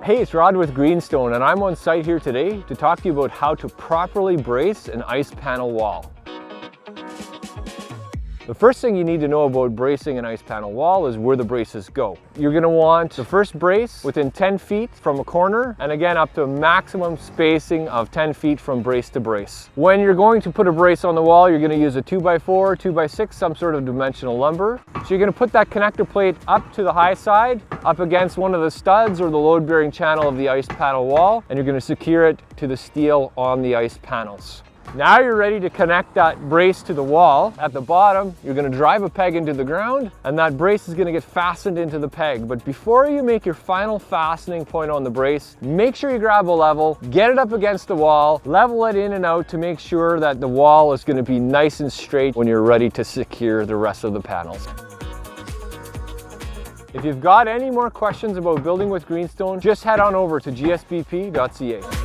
Hey, it's Rod with Greenstone, and I'm on site here today to talk to you about how to properly brace an ice panel wall. The first thing you need to know about bracing an ice panel wall is where the braces go. You're going to want the first brace within 10 feet from a corner, and again up to a maximum spacing of 10 feet from brace to brace. When you're going to put a brace on the wall, you're going to use a 2x4, 2x6, some sort of dimensional lumber. So you're going to put that connector plate up to the high side, up against one of the studs or the load-bearing channel of the ice panel wall, and you're going to secure it to the steel on the ice panels. Now you're ready to connect that brace to the wall. At the bottom, you're going to drive a peg into the ground, and that brace is going to get fastened into the peg. But before you make your final fastening point on the brace, make sure you grab a level, get it up against the wall, level it in and out to make sure that the wall is going to be nice and straight when you're ready to secure the rest of the panels. If you've got any more questions about building with Greenstone, just head on over to gsbp.ca.